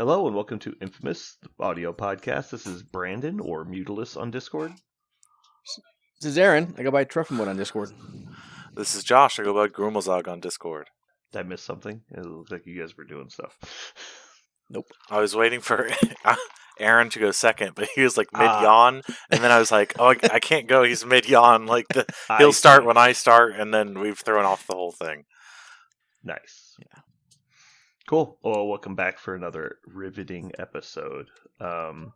Hello and welcome to Infamous, the audio podcast. This is Brandon, or Mutilus on Discord. This is Aaron. I go by Truffenwood on Discord. This is Josh. I go by Grummelzog on Discord. Did I miss something? It looks like you guys were doing stuff. Nope. I was waiting for Aaron to go second, but he was like mid-yawn, and then I was like, oh, I can't go. He's mid-yawn. Like he'll start when I start, and then we've thrown off the whole thing. Nice. Yeah. Cool. Well, welcome back for another riveting episode. So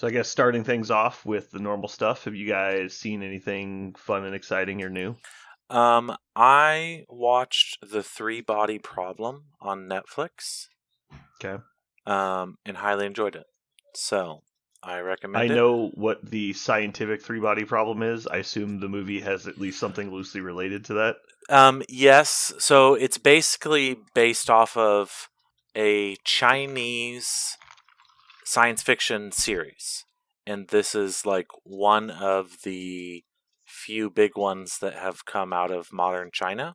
I guess starting things off with the normal stuff. Have you guys seen anything fun and exciting or new? I watched The Three Body Problem on Netflix. Okay. And highly enjoyed it. So I recommend it. I know what the scientific three-body problem is. I assume the movie has at least something loosely related to that. Yes. So it's basically based off of a Chinese science fiction series. And this is like one of the few big ones that have come out of modern China.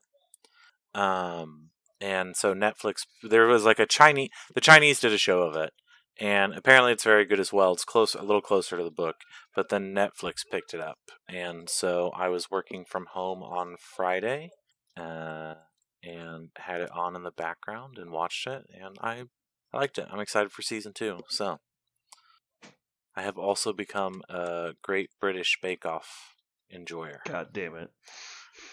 And so Netflix, there was like the Chinese did a show of it. And apparently it's very good as well. It's a little closer to the book. But then Netflix picked it up. And so I was working from home on Friday. And had it on in the background and watched it, and I liked it. I'm excited for season 2. So I have also become a Great British Bake Off enjoyer. God damn it!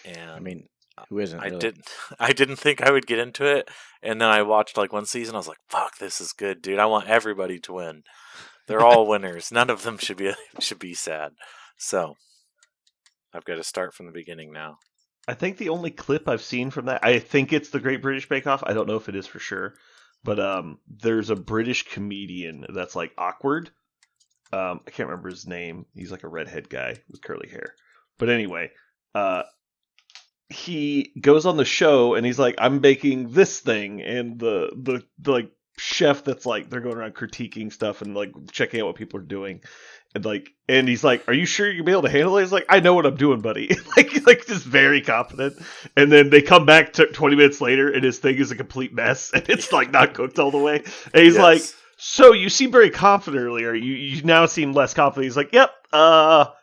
And I mean, who isn't? Really? I didn't think I would get into it, and then I watched like one season. I was like, "Fuck, this is good, dude! I want everybody to win. They're all winners. None of them should be sad." So I've got to start from the beginning now. I think the only clip I've seen from that, I think it's the Great British Bake Off. I don't know if it is for sure, but there's a British comedian that's like awkward. I can't remember his name. He's like a redhead guy with curly hair. But anyway, he goes on the show and he's like, "I'm baking this thing," and the like chef that's like they're going around critiquing stuff and like checking out what people are doing. And he's like, "Are you sure you'll be able to handle it?" He's like, "I know what I'm doing, buddy." like just very confident. And then they come back 20 minutes later, and his thing is a complete mess, and it's like not cooked all the way. And he's like, "So you seem very confident earlier. You now seem less confident." He's like, "Yep.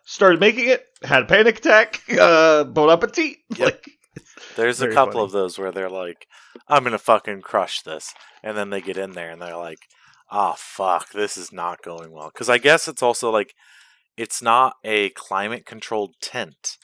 Started making it, had a panic attack. Bon appetit." Yep. Like, there's a couple of those where they're like, "I'm gonna fucking crush this," and then they get in there and they're like, "Ah, fuck, this is not going well." Because I guess it's also like, it's not a climate-controlled tent.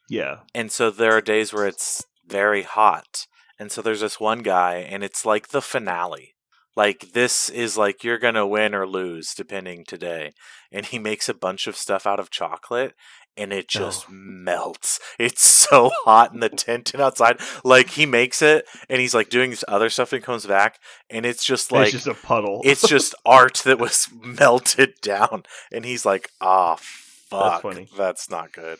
Yeah. And so there are days where it's very hot. And so there's this one guy, and it's like the finale. Like, this is like, you're going to win or lose, depending today. And he makes a bunch of stuff out of chocolate, and it just melts. It's so hot in the tent and outside. Like, he makes it, and he's like doing this other stuff, and comes back, and it's just like, it's just a puddle. It's just art that was melted down. And he's like, "Ah, fuck, That's funny. That's not good."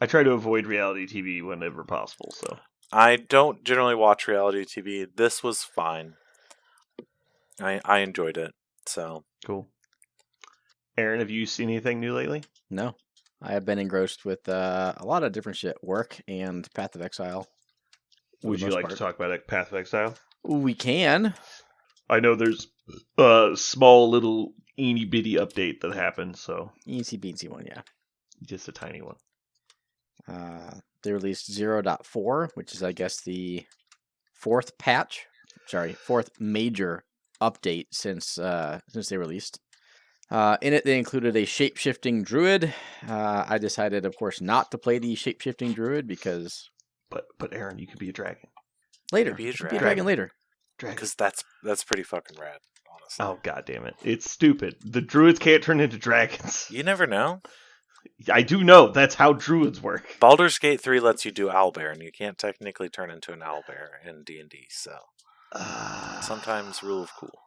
I try to avoid reality TV whenever possible, so. I don't generally watch reality TV. This was fine. I enjoyed it. So Cool. Aaron, have you seen anything new lately? No. I have been engrossed with a lot of different shit. Work and Path of Exile. Would you like to talk about Path of Exile? We can. I know there's a small little eeny bitty update that happened, so. Easy beansy one, yeah. Just a tiny one. They released 0.4, which is, I guess, the fourth major update since they released. In it, they included a shape-shifting druid. I decided, of course, not to play the shape-shifting druid because... But Aaron, you could be a dragon. Later. Be a dragon later. Because that's pretty fucking rad, honestly. Oh, god damn it. It's stupid. The druids can't turn into dragons. You never know. I do know. That's how druids work. Baldur's Gate 3 lets you do owlbear, and you can't technically turn into an owlbear in D&D, so... sometimes rule of cool.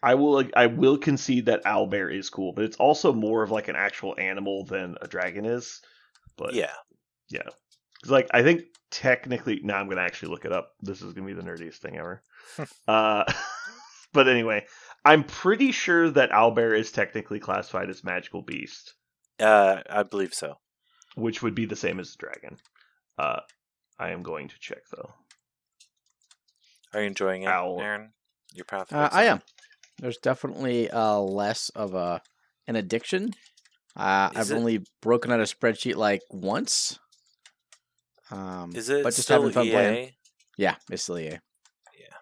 I will concede that owlbear is cool, but it's also more of like an actual animal than a dragon is. But yeah. Because like I think technically, now I'm gonna actually look it up. This is gonna be the nerdiest thing ever. But anyway, I'm pretty sure that owlbear is technically classified as magical beast. I believe so. Which would be the same as a dragon. I am going to check though. Are you enjoying it, Owl. Aaron? Your Path of I Exile? am. There's definitely less of an addiction. I've it- only broken out a spreadsheet like once. Is it but just still having fun EA? playing. Yeah, it's still EA. Yeah.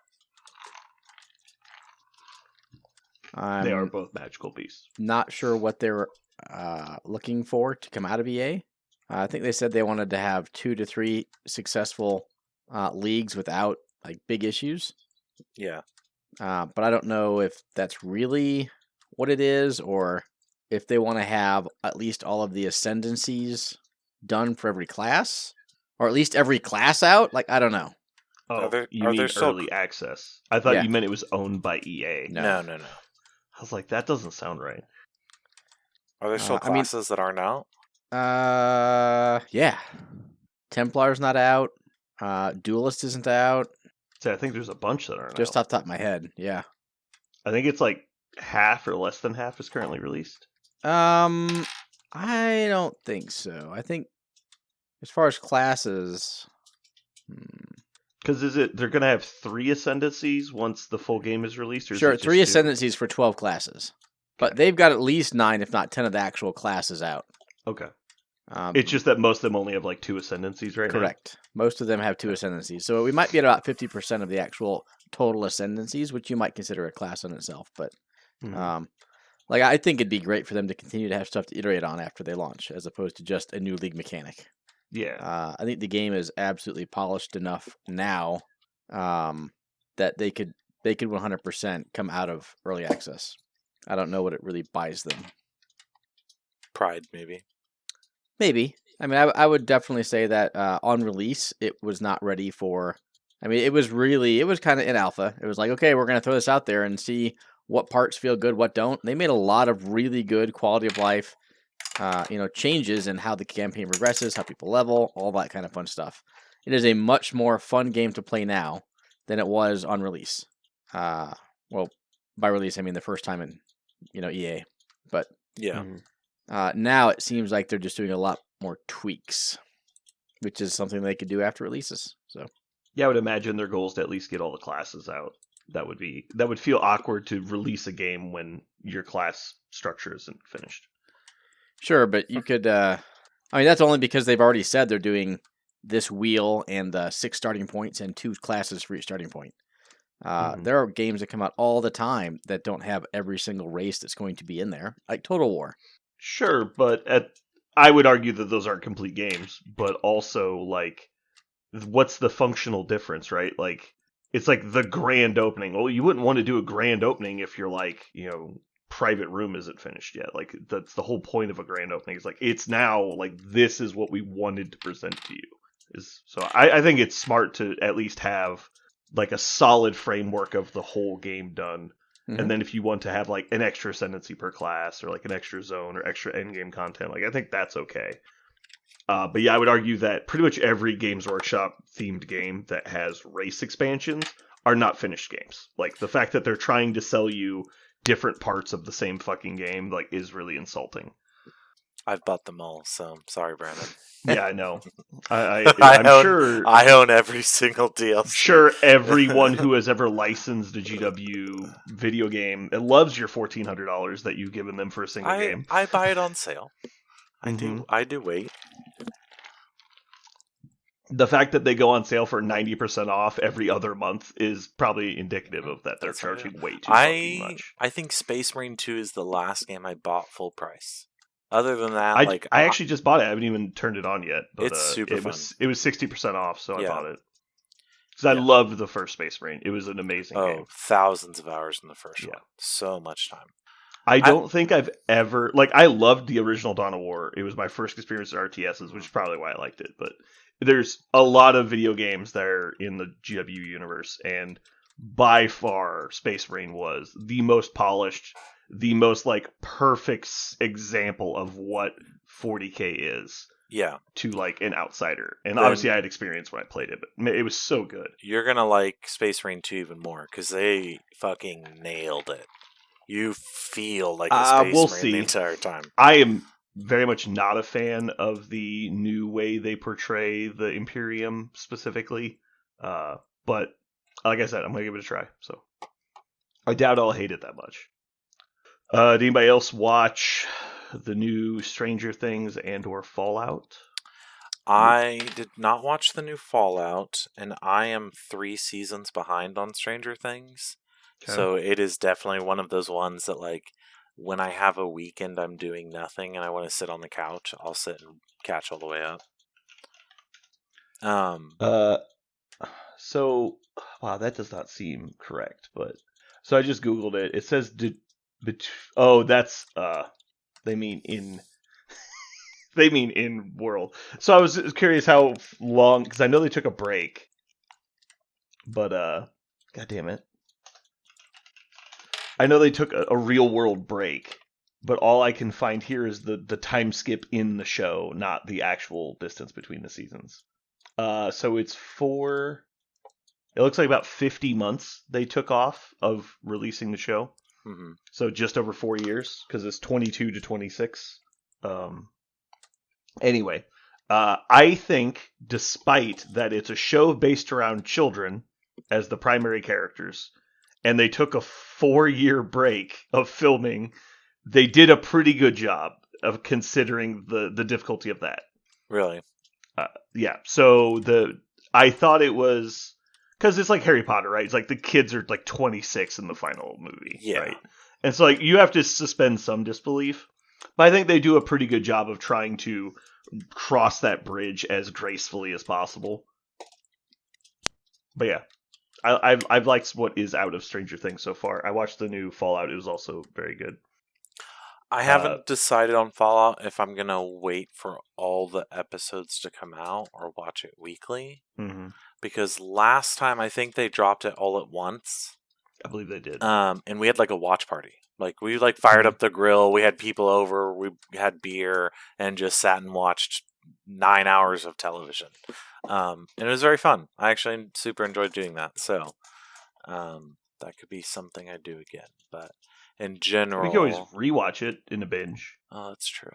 They are I'm both magical beasts. not sure what they're looking for to come out of EA. I think they said they wanted to have 2 to 3 successful leagues without like big issues. Yeah. But I don't know if that's really what it is, or if they want to have at least all of the ascendancies done for every class, or at least every class out. Like, I don't know. Oh, you are mean there still- early access? I thought Yeah. you meant it was owned by EA. No. No. I was like, that doesn't sound right. Are there still I mean- classes that aren't out? Yeah. Templar's not out. Duelist isn't out. See, I think there's a bunch that aren't Just out. off the top of my head. Yeah. I think it's like half or less than half is currently released. I don't think so. I think as far as classes, Because they're gonna have 3 ascendancies once the full game is released? Or is sure, it just 3 2? ascendancies for 12 classes. But they've got at least 9, if not 10 of the actual classes out. Okay. Um, It's just that most of them only have like 2 ascendancies right correct. Most of them have 2 ascendancies. So we might be at about 50% of the actual total ascendancies, which you might consider a class in itself. But now. like, I think it'd be great for them to continue to have stuff to iterate on after they launch, as opposed to just a new league mechanic. Yeah. I think the game is absolutely polished enough now that they could 100% come out of early access. I don't know what it really buys them. Pride, maybe. Maybe. I mean, I would definitely say that on release, it was not ready for. I mean, it was kind of in alpha. It was like, okay, we're going to throw this out there and see what parts feel good, what don't. They made a lot of really good quality of life, changes in how the campaign progresses, how people level, all that kind of fun stuff. It is a much more fun game to play now than it was on release. Well, by release, I mean the first time in, EA. But Yeah. now it seems like they're just doing a lot more tweaks, which is something they could do after releases. So Yeah, I would imagine their goal is to at least get all the classes out. That would feel awkward to release a game when your class structure isn't finished. sure, but you could. I mean, that's only because they've already said they're doing this wheel and 6 starting points and 2 classes for each starting point. There are games that come out all the time that don't have every single race that's going to be in there, like Total War. Sure, but I would argue that those aren't complete games, but also, like, what's the functional difference, right? Like, it's like the grand opening. Well, you wouldn't want to do a grand opening if you're like, private room isn't finished yet. Like, that's the whole point of a grand opening. It's like, it's now, like, this is what we wanted to present to you. So I think it's smart to at least have, like, a solid framework of the whole game done. Mhm. And then if you want to have like an extra ascendancy per class or like an extra zone or extra endgame content, like I think that's okay. But yeah, I would argue that pretty much every Games Workshop themed game that has race expansions are not finished games. Like the fact that they're trying to sell you different parts of the same fucking game, like, is really insulting. I've bought them all, so sorry, Brandon. Yeah, I know. I'm sure. I own every single DLC. Sure, everyone who has ever licensed a GW video game it loves your $1,400 that you've given them for a single game. I buy it on sale. Mhm. I do wait. The fact that they go on sale for 90% off every other month is probably indicative of that they're That's how I charging way too fucking much. I think Space Marine 2 is the last game I bought full price. Other than that, I actually just bought it. I haven't even turned it on yet. But, It's super it fun. It was 60% off, so Yeah. I bought it. Because I loved the first Space Marine. It was an amazing game. Thousands of hours in the first Yeah. one. So much time. I don't think I've ever... Like, I loved the original Dawn of War. It was my first experience with RTSs, which is probably why I liked it. But there's a lot of video games that are in the GW universe, and by far, Space Marine was the most polished, the most, like, perfect example of what 40K is Yeah. to, like, an outsider. And Then- obviously I had experience when I played it, but it was so good. You're going to like Space Marine 2 even more because they fucking nailed it. You feel like a Space we'll Marine see. the entire time. I am very much not a fan of the new way they portray the Imperium specifically, but like I said, I'm gonna give it a try. So I doubt I'll hate it that much. Did anybody else watch the new Stranger Things and/or Fallout? I did not watch the new Fallout, and I am 3 seasons behind on Stranger Things. Okay. So it is definitely one of those ones that, like, when I have a weekend I'm doing nothing and I want to sit on the couch, I'll sit and catch all the way up. So wow, that does not seem correct, but so I just Googled it. It says that's they mean in they mean in world. So I was curious how long, because I know they took a break, but god damn it, I know they took a real world break, but all I can find here is the time skip in the show, not the actual distance between the seasons. So it's it looks like about 50 months they took off of releasing the show. Mm-hmm. So just over 4 years, because it's 22 to 26. Anyway, I think, despite that it's a show based around children as the primary characters, and they took a 4-year break of filming, they did a pretty good job of considering the difficulty of that. Really? Yeah. So I thought it was, because it's like Harry Potter, right? It's like the kids are like 26 in the final movie, Yeah. right? And so like you have to suspend some disbelief, but I think they do a pretty good job of trying to cross that bridge as gracefully as possible. But yeah, I've liked what is out of Stranger Things so far. I watched the new Fallout; it was also very good. I haven't decided on Fallout if I'm going to wait for all the episodes to come out or watch it weekly. Mm-hmm. Because last time I think they dropped it all at once. I believe they did. And we had like a watch party. Like we like fired up the grill. We had people over. We had beer and just sat and watched 9 hours of television. And it was very fun. I actually super enjoyed doing that. So that could be something I do again. But in general, we can always rewatch it in a binge. Oh, that's true.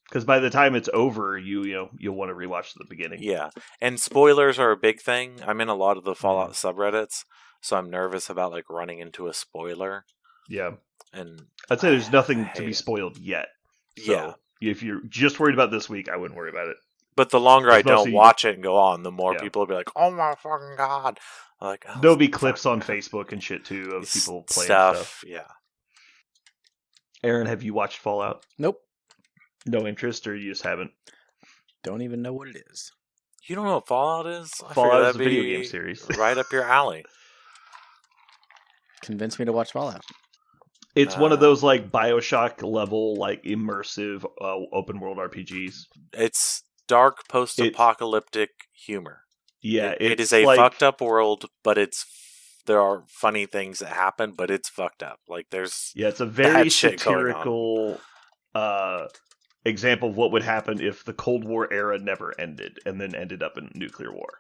Because by the time it's over, you'll want to rewatch the beginning. Yeah, and spoilers are a big thing. I'm in a lot of the Fallout subreddits, so I'm nervous about like running into a spoiler. Yeah, and I'd say there's nothing to be spoiled yet. So yeah, if you're just worried about this week, I wouldn't worry about it. But the longer I don't watch it and go on, the more people will be like, "Oh my fucking god!" Like there'll be clips on Facebook and shit too of people playing stuff. Yeah. Aaron, have you watched Fallout? Nope. No interest, or you just haven't? Don't even know what it is. You don't know what Fallout is? Fallout is a video game series. Right up your alley. Convince me to watch Fallout. It's one of those like BioShock level, like immersive open world RPGs. It's dark post-apocalyptic humor. Yeah, it is a fucked up world, but there are funny things that happen, but it's fucked up. Like it's a very satirical example of what would happen if the Cold War era never ended and then ended up in nuclear war.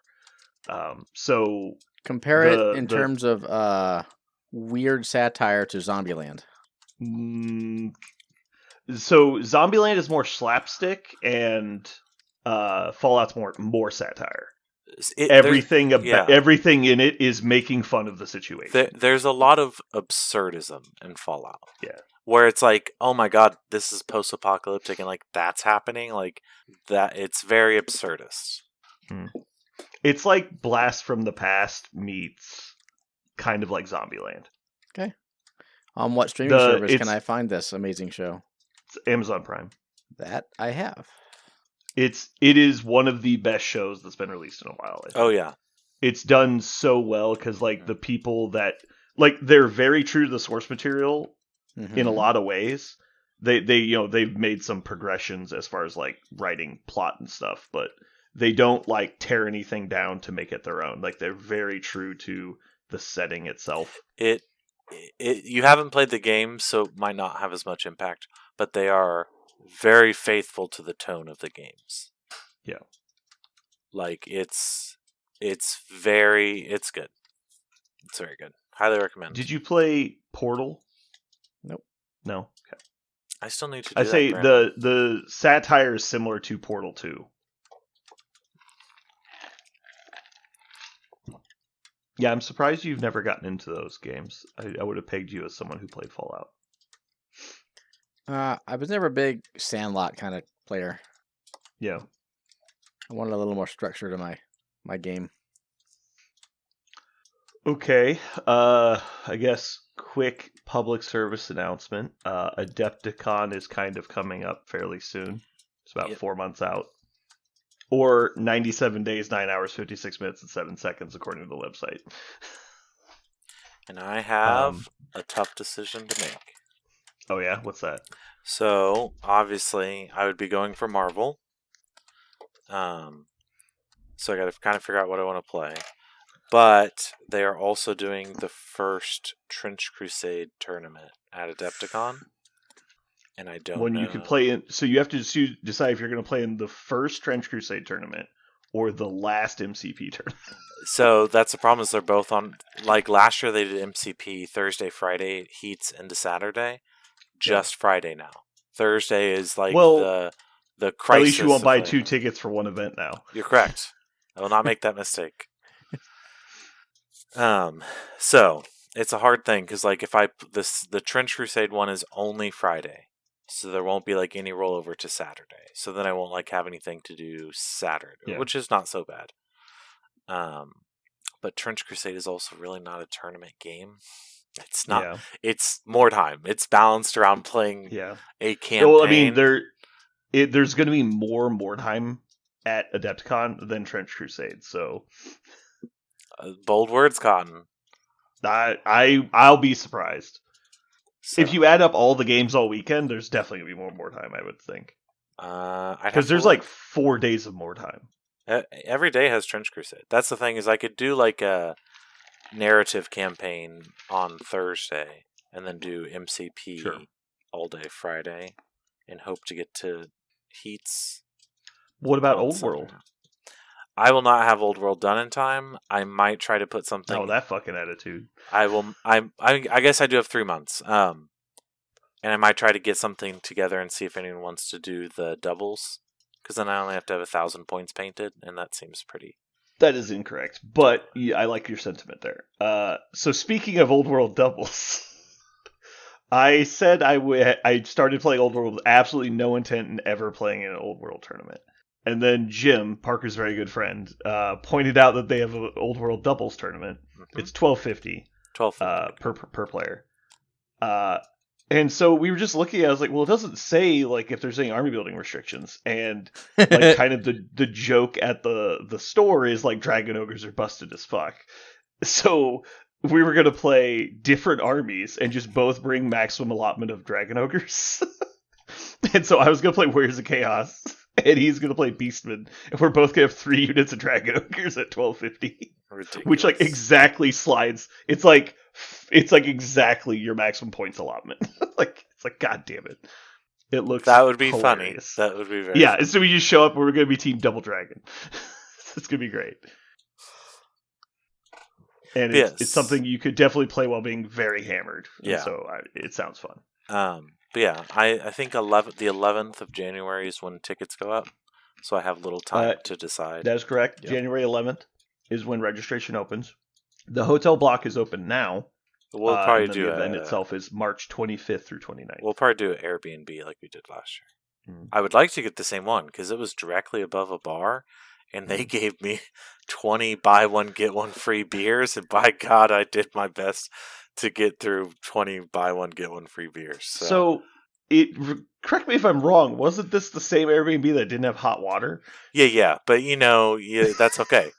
So compare it in terms of weird satire to Zombieland. So Zombieland is more slapstick, and Fallout's more satire. Everything in it is making fun of the situation. There's a lot of absurdism in Fallout. Yeah. Where it's like, oh my god, this is post-apocalyptic and like that's happening, like that. It's very absurdist. It's like Blast from the Past meets kind of like Zombieland. Okay. On what streaming service can I find this amazing show? It's Amazon Prime. That I have. It is one of the best shows that's been released in a while. Oh yeah. It's done so well because like the people that like they're very true to the source material. In a lot of ways, they've made some progressions as far as like writing plot and stuff, but they don't like tear anything down to make it their own. Like they're very true to the setting itself. You haven't played the game, so it might not have as much impact, but they are very faithful to the tone of the games. Yeah, like it's good. It's very good. Highly recommend. Did you play Portal? Nope. No. Okay. I still need to do I'd say the satire is similar to Portal 2. Yeah, I'm surprised you've never gotten into those games. I would have pegged you as someone who played Fallout. I was never a big Sandlot kind of player. Yeah. I wanted a little more structure to my game. Okay. I guess quick public service announcement. Adepticon is kind of coming up fairly soon. It's about 4 months out. Or 97 days, 9 hours, 56 minutes, and 7 seconds, according to the website. And I have a tough decision to make. Oh, yeah? What's that? So, obviously, I would be going for Marvel. So I got to kind of figure out what I want to play. But they are also doing the first Trench Crusade tournament at Adepticon. And I don't know. You can play in, so you have to decide if you're going to play in the first Trench Crusade tournament or the last MCP tournament. So that's the problem, is they're both on, like last year they did MCP Thursday, Friday, heats into Saturday. Just Friday now. Thursday is like the crisis. At least you won't buy 2 tickets for one event now. You're correct. I will not make that mistake. So it's a hard thing because like if the Trench Crusade one is only Friday, so there won't be like any rollover to Saturday. So then I won't like have anything to do Saturday, which is not so bad. But Trench Crusade is also really not a tournament game. It's not. Yeah. It's more time. It's balanced around playing a campaign. Well, I mean, there's going to be more time at Adepticon than Trench Crusade. So, bold words, Cotton. I'll be surprised. So, if you add up all the games all weekend, there's definitely going to be more time, I would think. Because there's like 4 days of more time. Every day has Trench Crusade. That's the thing, is I could do like a narrative campaign on Thursday and then do MCP all day Friday and hope to get to heats. What about Old World? I will not have Old World done in time. I might try to put something. Oh, that fucking attitude. I will. I guess I do have 3 months. And I might try to get something together and see if anyone wants to do the doubles, because then I only have to have 1,000 points painted, and that seems pretty. That is incorrect, but I like your sentiment there. So speaking of Old World doubles, I said I started playing Old World with absolutely no intent in ever playing in an Old World tournament. And then Jim, Parker's very good friend, pointed out that they have an Old World doubles tournament. Mm-hmm. It's $12.50 per player. And so we were just looking at it, I was like, well, it doesn't say like if there's any army building restrictions. And like kind of the joke at the store is like dragon ogres are busted as fuck. So we were going to play different armies and just both bring maximum allotment of dragon ogres. And so I was going to play Warriors of Chaos and he's going to play Beastmen. And we're both going to have 3 units of dragon ogres at $12.50. Which like exactly slides. It's like exactly your maximum points allotment. It's like, God damn it. It looks That would be hilarious. Funny. That would be very funny. So we just show up and we're going to be Team Double Dragon. It's going to be great. And it's something you could definitely play while being very hammered. Yeah. So it sounds fun. But yeah, I think the 11th of January is when tickets go up. So I have little time to decide. That is correct. Yep. January 11th is when registration opens. The hotel block is open now. We'll probably do the event itself is March 25th through 29th. We'll probably do an Airbnb like we did last year. Mm. I would like to get the same one because it was directly above a bar, and they gave me 20 buy one get one free beers, and by God, I did my best to get through 20 buy one get one free beers. So correct me if I'm wrong. Wasn't this the same Airbnb that didn't have hot water? Yeah, but that's okay.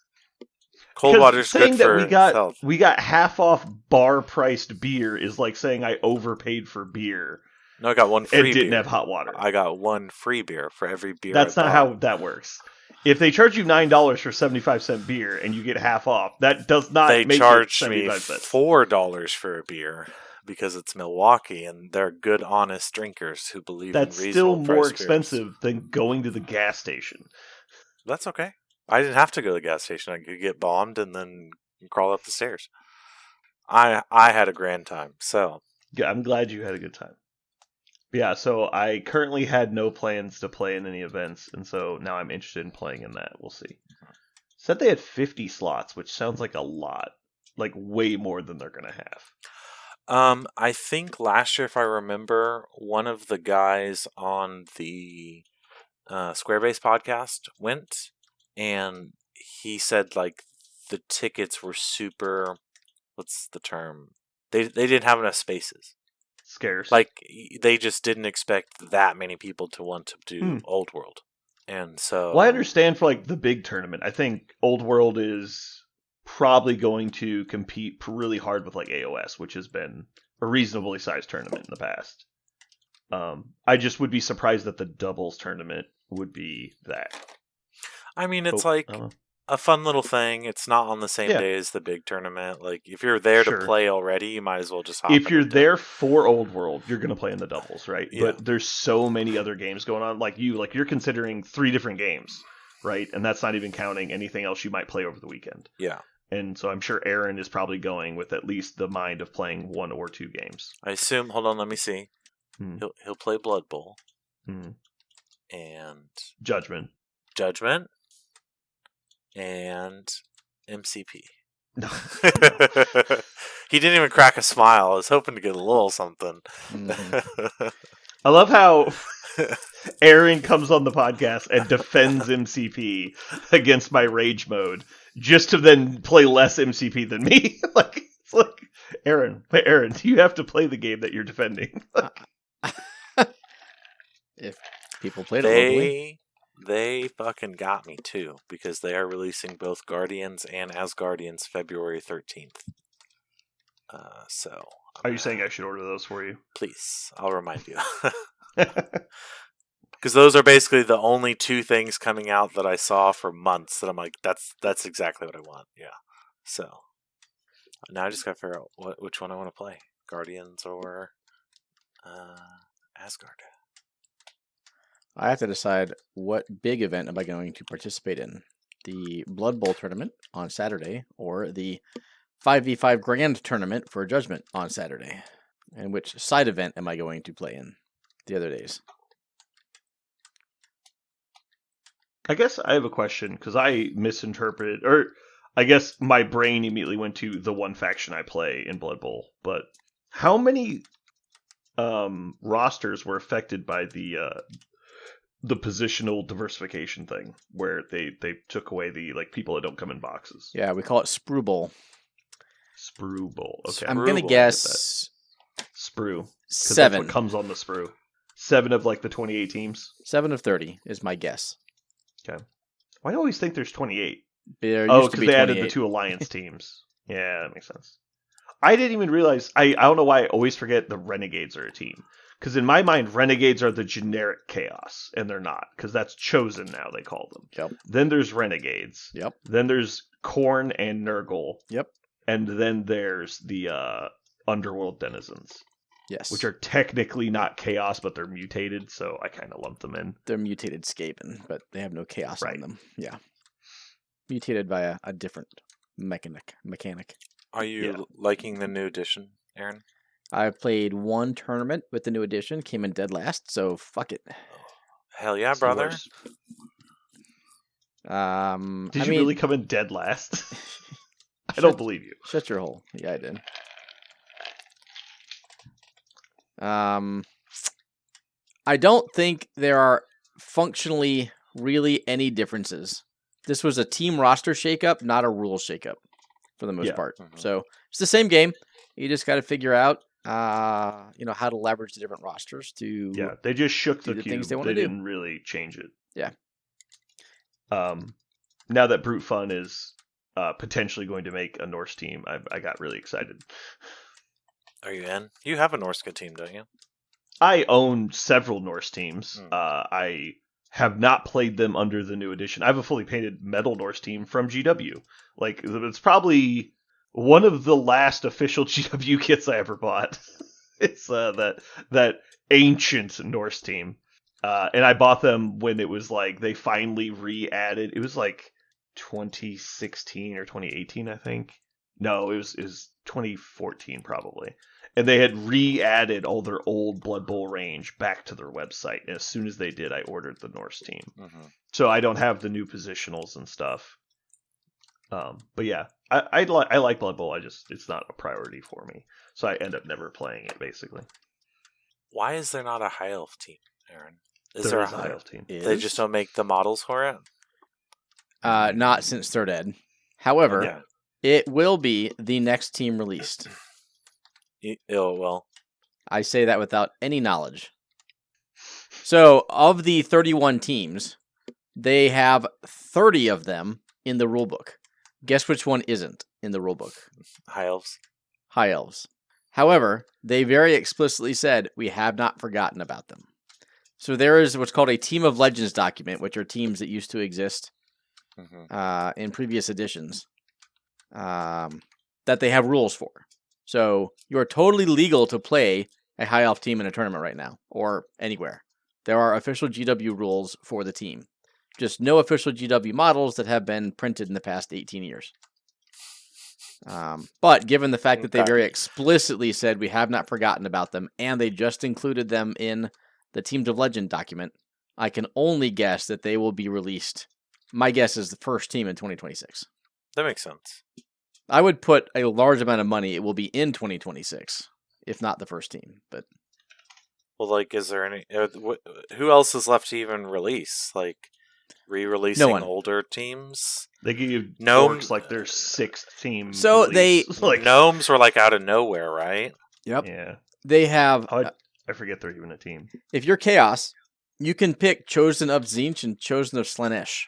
Cold water's good for health. We got half off bar priced beer is like saying I overpaid for beer. No, I got one free beer. It didn't have hot water. I got one free beer for every beer. That's not how that works. If they charge you $9 for 75-cent beer and you get half off, that does not make it 75 cents. They charged me $4 for a beer because it's Milwaukee and they're good, honest drinkers who believe in reasonable price. That's still more expensive than going to the gas station. That's okay. I didn't have to go to the gas station. I could get bombed and then crawl up the stairs. I had a grand time. So yeah, I'm glad you had a good time. Yeah, so I currently had no plans to play in any events, and so now I'm interested in playing in that. We'll see. Said they had 50 slots, which sounds like a lot. like way more than they're gonna have. I think last year, if I remember, one of the guys on the Squarebase podcast went, and he said like the tickets were super. What's the term? They didn't have enough spaces. Scarce. Like they just didn't expect that many people to want to do Old World, and so. Well, I understand for like the big tournament. I think Old World is probably going to compete really hard with like AOS, which has been a reasonably sized tournament in the past. I just would be surprised that the doubles tournament would be that. I mean, it's like a fun little thing. It's not on the same day as the big tournament. Like, if you're there to play already, you might as well just hop If you're into there for Old World, you're going to play in the doubles, right? Yeah. But there's so many other games going on. Like you're considering 3 different games, right? And that's not even counting anything else you might play over the weekend. Yeah. And so I'm sure Aaron is probably going with at least the mind of playing 1 or 2 games. I assume. Hold on, let me see. He'll play Blood Bowl and Judgment and MCP. He didn't even crack a smile. I was hoping to get a little something. I love how Aaron comes on the podcast and defends MCP against my rage mode, just to then play less MCP than me. It's like Aaron, you have to play the game that you're defending. If people played it locally. They fucking got me too, because they are releasing both Guardians and Asgardians February 13th. So are you saying I should order those for you? Please, I'll remind you. Because those are basically the only 2 things coming out that I saw for months that I'm like, that's exactly what I want. Yeah. So now I just gotta figure out which one I want to play, Guardians or Asgard. I have to decide what big event am I going to participate in. The Blood Bowl tournament on Saturday or the 5v5 Grand tournament for Judgment on Saturday. And which side event am I going to play in the other days? I guess I have a question, because I misinterpreted, or I guess my brain immediately went to the one faction I play in Blood Bowl. But how many rosters were affected by the positional diversification thing, where they took away the people that don't come in boxes? Yeah, we call it Sprue Bowl. Sprue Bowl. Okay, I'm gonna guess Sprue. 7. That's what comes on the Sprue. 7 of like the 28 teams. 7 of 30 is my guess. Okay. Why do I always think there's 28? There used to be they 28. added the 2 alliance teams. Yeah, that makes sense. I didn't even realize. I don't know why I always forget the Renegades are a team. Because in my mind, Renegades are the generic Chaos, and they're not. Because that's Chosen now, they call them. Yep. Then there's Renegades. Yep. Then there's Khorne and Nurgle. Yep. And then there's the Underworld Denizens. Yes. Which are technically not Chaos, but they're mutated, so I kind of lump them in. They're mutated Skaven, but they have no Chaos on them. Yeah. Mutated by a different mechanic. Are you liking the new edition, Aaron? I played 1 tournament with the new edition, came in dead last, so fuck it. Hell yeah, brother. Did you really come in dead last? I don't believe you. Shut your hole. Yeah, I did. I don't think there are functionally really any differences. This was a team roster shakeup, not a rule shakeup for the most part. Mm-hmm. So it's the same game. You just got to figure out, how to leverage the different rosters to. Yeah, they just shook the cube. Things they didn't really change it. Yeah. Now that Brute Fun is potentially going to make a Norse team, I got really excited. Are you in? You have a Norska team, don't you? I own several Norse teams. I have not played them under the new edition. I have a fully painted Metal Norse team from GW. Like, it's probably one of the last official GW kits I ever bought. It's that ancient Norse team. And I bought them when it was like they finally re-added. It was like 2016 or 2018, I think. No, it was 2014 probably. And they had re-added all their old Blood Bowl range back to their website. And as soon as they did, I ordered the Norse team. Mm-hmm. So I don't have the new positionals and stuff. But yeah, I like Blood Bowl. It's not a priority for me, so I end up never playing it. Basically, Why is there not a high elf team, Aaron? there is a high elf team. They just don't make the models for it. Not since Third Ed. However, Okay. it will be the next team released. Well, I say that without any knowledge. So, of the 31 teams, they have 30 of them in the rulebook. Guess which one isn't in the rulebook? high elves. High Elves. However, they very explicitly said, we have not forgotten about them. So there is what's called a Team of Legends document, which are teams that used to exist in previous editions, that they have rules for. So you are totally legal to play a High Elf team in a tournament right now, or anywhere. There are official GW rules for the team. Just no official GW models that have been printed in the past 18 years. But given the fact that they very explicitly said we have not forgotten about them, and they just included them in the Teams of Legend document, I can only guess that they will be released. My guess is the first team in 2026. That makes sense. I would put a large amount of money it will be in 2026, if not the first team. But Well, like, is there any? Who else is left to even release? Like, re-releasing No one. older teams? They give Gnome- orcs like their sixth team. So release. like Gnomes were like out of nowhere, right? yeah, they have. I forget they're even a team. If you're Chaos, you can pick Chosen of Tzeentch and Chosen of Slaanesh.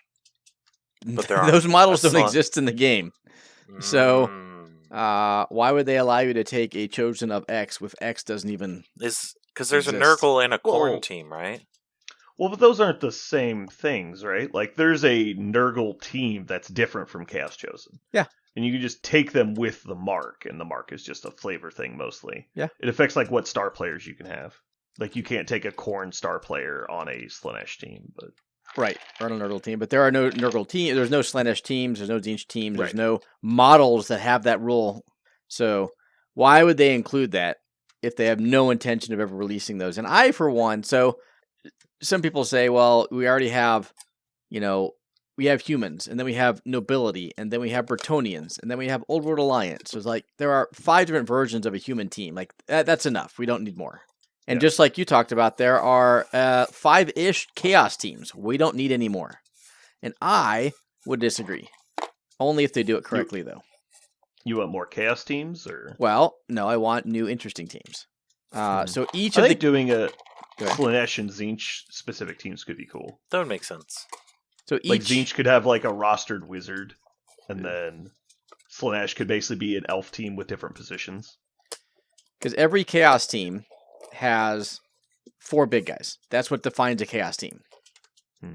But there aren't. Those models That's don't not- exist in the game. So- Mm. Why would they allow you to take a Chosen of X if X doesn't even... Is because there's a exists. Nurgle and a Khorne Well- team, right? Well, but those aren't the same things, right? Like, there's a Nurgle team that's different from Chaos Chosen. Yeah. And you can just take them with the mark, and the mark is just a flavor thing mostly. Yeah. It affects, like, what star players you can have. Like, you can't take a Khorne star player on a Slaanesh team, but... Right, or on a Nurgle team. But there are no Nurgle teams. There's no Slaanesh teams. There's no Tzeentch teams. There's Right. no models that have that rule. So why would they include that if they have no intention of ever releasing those? And I, for one, so some people say, well, we already have, we have humans, and then we have nobility, and then we have Bretonnians, and then we have Old World Alliance. So it's like there are 5 different versions of a human team. Like that's enough. We don't need more. And Yeah. just like you talked about, there are 5-ish Chaos teams. We don't need any more. And I would disagree. Only if they do it correctly, though. You want more Chaos teams, or... Well, no, I want new, interesting teams. So each I of think the doing a Go ahead. Slaanesh and Tzeentch specific teams could be cool. That would make sense. so Like, each Tzeentch could have, like, a rostered wizard, and then Slaanesh could basically be an elf team with different positions. because every Chaos team has 4 big guys. That's what defines a Chaos team.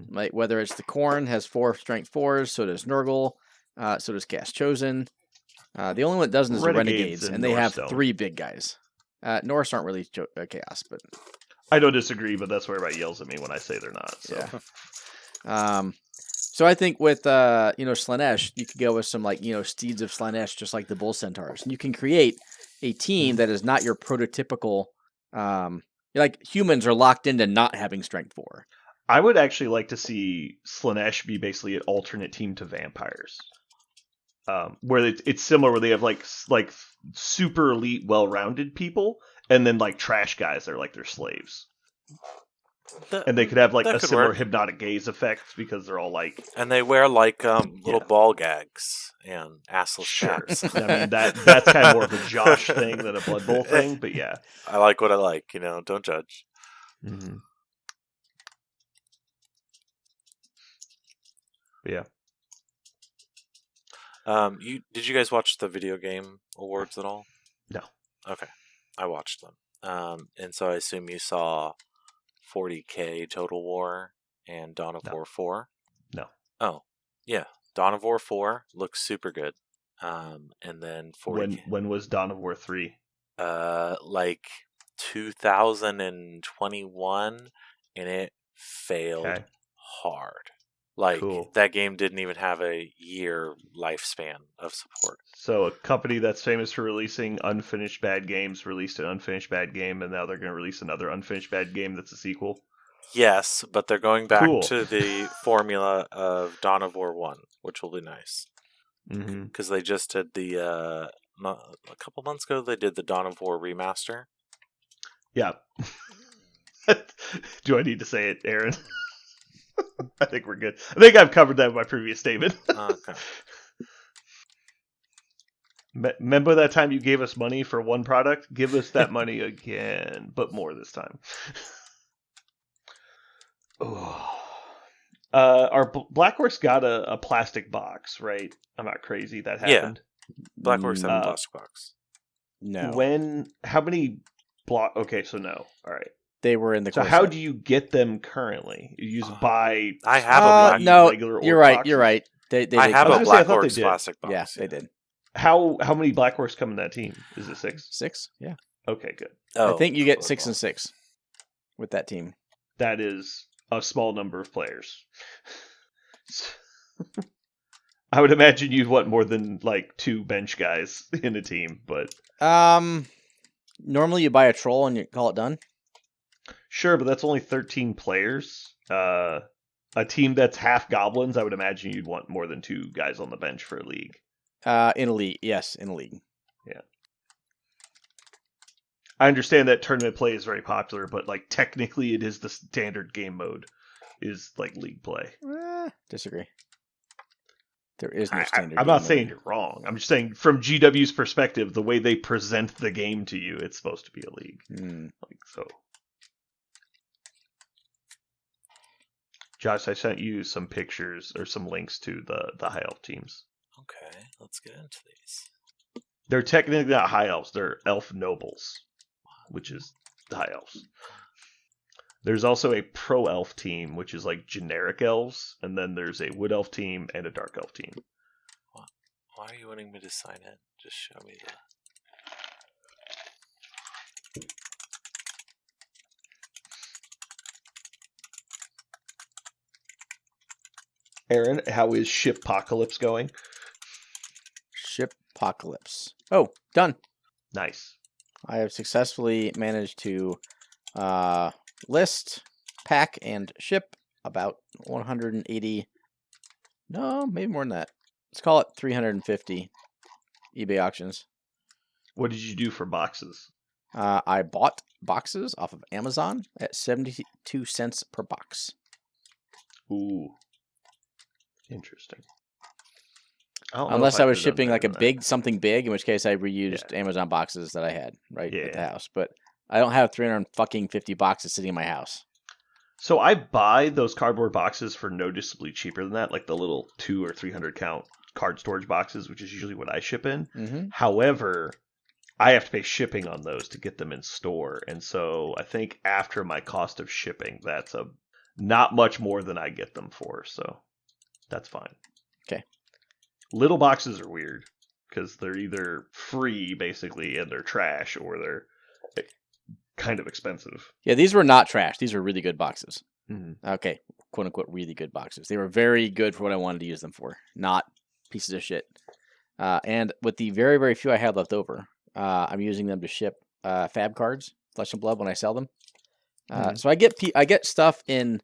Like whether it's the Khorne has 4 strength 4s, so does Nurgle, so does Chaos Chosen. The only one that doesn't is the Renegades Renegades, and and they have Norse 3 big guys. Norse aren't really Chaos, but I don't disagree, but that's why everybody yells at me when I say they're not. So. yeah. So I think with Slaanesh, you could go with some steeds of Slaanesh, just like the Bull Centaurs, and you can create a team that is not your prototypical. Like humans are locked into not having strength 4. I would actually like to see Slaanesh be basically an alternate team to vampires, where it's similar, where they have like super elite, well-rounded people, and then like trash guys that are like their slaves. And they could have like that a could similar work. hypnotic gaze effect because they're all like And they wear like little ball gags and assless sure. chaps. I mean that's kind of more of a Josh thing than a Blood Bowl thing, but yeah. I like what I like, don't judge. Mm-hmm. Yeah. Did you guys watch the video game awards at all? No. Okay, I watched them. And so I assume you saw 40K Total War and Dawn of No. War 4? No. Oh, yeah. Dawn of War 4 looks super good. And then 40K. When was Dawn of War 3? Like 2021, and it failed Okay. hard. Like, Cool. that game didn't even have a year lifespan of support. So a company that's famous for releasing unfinished bad games released an unfinished bad game, and now they're going to release another unfinished bad game that's a sequel. Yes, but they're going back Cool. to the formula of Dawn of War 1, which will be nice. Mm-hmm. because they just did the a couple months ago. They did the Dawn of War remaster. Yeah. Do I need to say it, Aaron? I think we're good. I think I've covered that in my previous statement. Okay. Remember that time you gave us money for one product? Give us that money again, but more this time. Oh. Our Black Horse got a plastic box, right? I'm not crazy. That Yeah. happened. Black Horse had a Uh, plastic box. No. How many block? Okay, so no. All right. They were in the So core how set. do you get them currently? You use buy. I have a no, regular you're orc right. boxes? You're right. They I did have come a gonna say, I Black thought they Horse did. plastic box. Yeah, they did. How many Black Horse come in that team? Is it 6? 6? Yeah. Okay, good. Oh, I think you get well, 6 and 6 with that team. That is a small number of players. I would imagine you'd want more than like 2 bench guys in a team, but Normally you buy a troll and you call it done. sure, but that's only 13 players. A team that's half goblins, I would imagine you'd want more than 2 guys on the bench for a league. In a league, yes, in a league. Yeah. I understand that tournament play is very popular, but like technically it is the standard game mode is like league play. Disagree. There is no I'm standard. not game saying mode. you're wrong. I'm just saying from GW's perspective, the way they present the game to you, it's supposed to be a league. Like so. Josh, I sent you some pictures or some links to the high elf teams. Okay, let's get into these. They're technically not high elves; they're elf nobles, which is the high elves. There's also a pro elf team, which is like generic elves, and then there's a wood elf team and a dark elf team. Why are you wanting me to sign in? Just show me the... Aaron, how is Shippocalypse going? Shippocalypse. Oh, done. Nice. I have successfully managed to list, pack, and ship about 180. No, maybe more than that. Let's call it 350 eBay auctions. What did you do for boxes? I bought boxes off of Amazon at 72 cents per box. Ooh. Interesting. I Unless I was shipping like something big, in which case I reused Amazon boxes that I had at the house. But I don't have 350 boxes sitting in my house. So I buy those cardboard boxes for noticeably cheaper than that, like the little 200 or 300 count card storage boxes, which is usually what I ship in. Mm-hmm. However, I have to pay shipping on those to get them in store, and so I think after my cost of shipping, that's not much more than I get them for. So that's fine. Okay. Little boxes are weird because they're either free basically and they're trash, or they're kind of expensive. Yeah, these were not trash. These were really good boxes. Mm-hmm. Okay, quote unquote, really good boxes. They were very good for what I wanted to use them for, not pieces of shit. And with the very, very few I had left over, I'm using them to ship fab cards, Flesh and Blood, when I sell them. So I get stuff in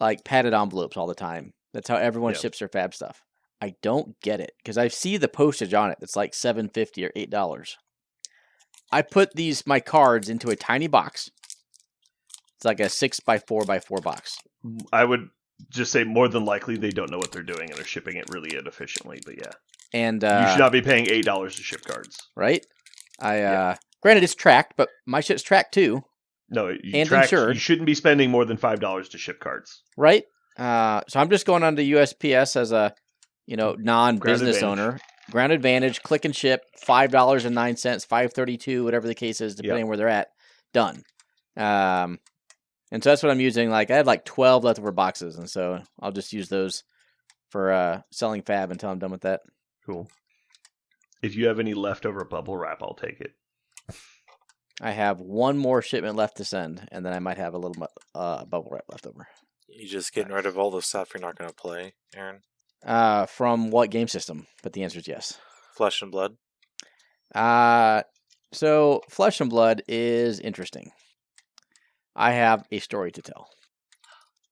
like padded envelopes all the time. That's how everyone ships their fab stuff. I don't get it because I see the postage on it. It's like $7.50 or $8. I put my cards into a tiny box. It's like a 6x4x4 box. I would just say more than likely they don't know what they're doing and they're shipping it really inefficiently. But yeah, and you should not be paying $8 to ship cards, right? Granted, it's tracked, but my shit's tracked too. No, insured. You shouldn't be spending more than $5 to ship cards, right? So I'm just going on to USPS as a non-business owner. Ground Advantage, click and ship, $5.09, $5.32, whatever the case is, depending on where they're at. Done. And so that's what I'm using. Like I had like 12 leftover boxes, and so I'll just use those for selling fab until I'm done with that. Cool. If you have any leftover bubble wrap, I'll take it. I have one more shipment left to send, and then I might have a little bubble wrap left over. You just getting rid of all the stuff you're not going to play, Aaron? From what game system? But the answer is yes. Flesh and Blood? So Flesh and Blood is interesting. I have a story to tell.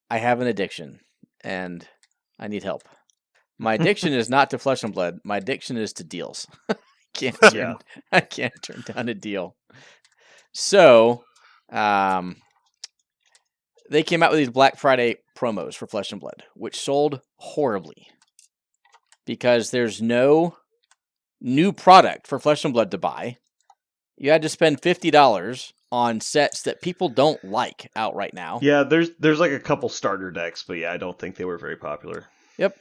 I have an addiction, and I need help. My addiction is not to Flesh and Blood. My addiction is to deals. Yeah. I can't turn down a deal. So, they came out with these Black Friday promos for Flesh and Blood, which sold horribly because there's no new product for Flesh and Blood to buy. You had to spend $50 on sets that people don't like out right now. Yeah, there's like a couple starter decks, but yeah, I don't think they were very popular. Yep.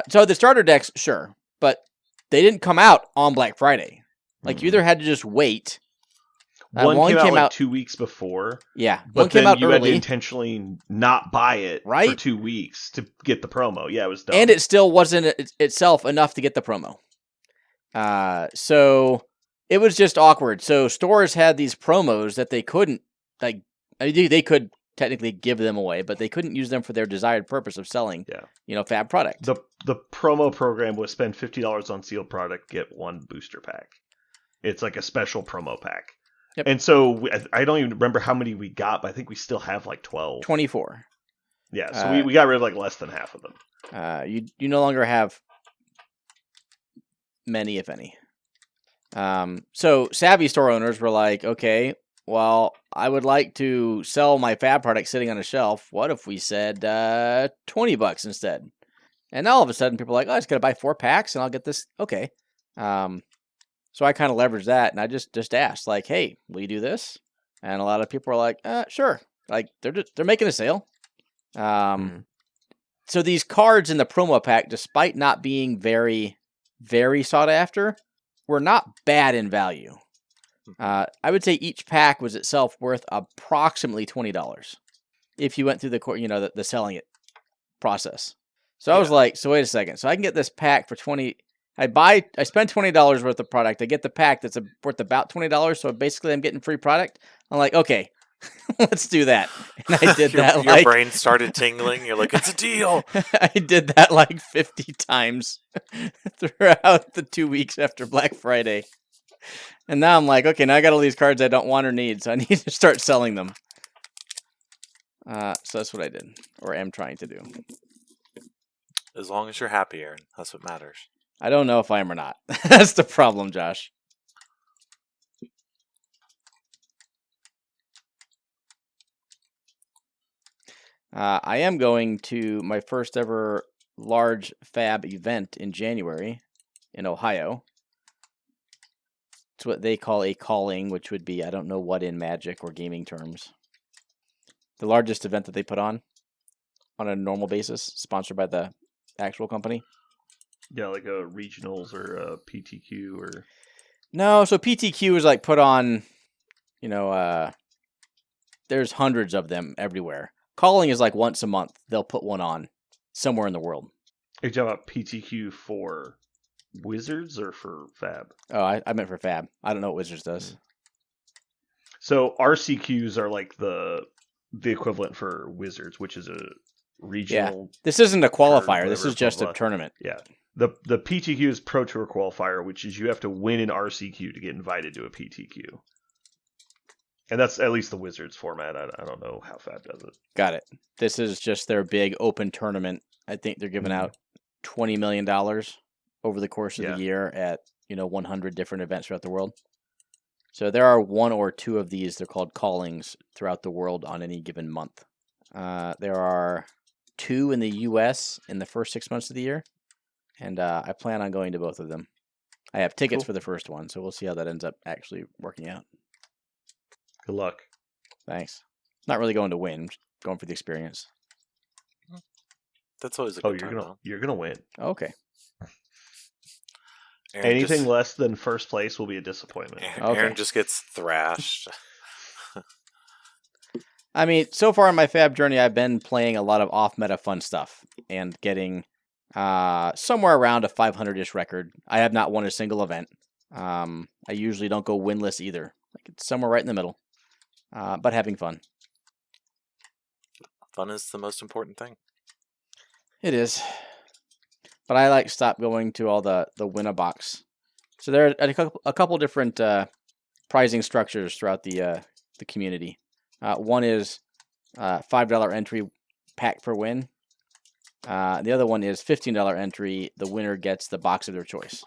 So the starter decks, sure, but they didn't come out on Black Friday. Like you either had to just wait. One came out like 2 weeks before. Yeah, but one came then out you early, had to intentionally not buy it for Right? 2 weeks to get the promo. Yeah, it was dumb. and it still wasn't itself enough to get the promo. So it was just awkward. So stores had these promos that they couldn't like. They could technically give them away, but they couldn't use them for their desired purpose of selling. Yeah. Fab product. The promo program was spend $50 on sealed product, get one booster pack. It's like a special promo pack. Yep. And so I don't even remember how many we got, but I think we still have like 12. 24. Yeah, so we got rid of like less than half of them. You no longer have many, if any. So savvy store owners were like, okay, well, I would like to sell my Fab product sitting on a shelf. What if we said $20 instead? And now all of a sudden people are like, oh, I just got to buy 4 packs and I'll get this. Okay. So I kind of leveraged that, and I just asked, like, "Hey, will you do this?" And a lot of people are like, "Sure." Like they're making a sale. So these cards in the promo pack, despite not being very, very sought after, were not bad in value. I would say each pack was itself worth approximately $20 if you went through the selling it process. So I was like, so wait a second. So I can get this pack for $20. I spend $20 worth of product. I get the pack that's worth about $20. So basically, I'm getting free product. I'm like, okay, let's do that. And I did that. Your brain started tingling. You're like, it's a deal. I did that like 50 times throughout the 2 weeks after Black Friday. And now I'm like, okay, now I got all these cards I don't want or need, so I need to start selling them. So that's what I did, or am trying to do. As long as you're happy, Aaron, that's what matters. I don't know if I am or not. That's the problem, Josh. I am going to my first ever large Fab event in January in Ohio. It's what they call a calling, which would be, I don't know what in Magic or gaming terms. The largest event that they put on a normal basis, sponsored by the actual company. Yeah, like a regionals or a PTQ or... No, so PTQ is like put on, there's hundreds of them everywhere. Calling is like once a month. They'll put one on somewhere in the world. Are you talking about PTQ for Wizards or for Fab? Oh, I meant for Fab. I don't know what Wizards does. So RCQs are like the equivalent for Wizards, which is a regional... Yeah. This isn't a qualifier. This is just a tournament. Yeah. The PTQ is Pro Tour Qualifier, which is you have to win an RCQ to get invited to a PTQ. And that's at least the Wizards format. I don't know how Fab does it. Got it. This is just their big open tournament. I think they're giving out $20 million over the course of the year at 100 different events throughout the world. So there are 1 or 2 of these. They're called callings throughout the world on any given month. There are 2 in the U.S. in the first 6 months of the year. And I plan on going to both of them. I have tickets for the first one, so we'll see how that ends up actually working out. Good luck. Thanks. Not really going to win, just going for the experience. That's always a good time. You're gonna win. Okay. Anything less than first place will be a disappointment. Aaron just gets thrashed. I mean, so far in my Fab journey, I've been playing a lot of off-meta fun stuff and getting somewhere around a 500-ish record. I have not won a single event. I usually don't go winless either. Like it's somewhere right in the middle. But having fun. Fun is the most important thing. It is. But I stop going to all the Win-A-Box. So there are a couple different pricing structures throughout the community. One is $5 entry pack per win. The other one is $15 entry. The winner gets the box of their choice.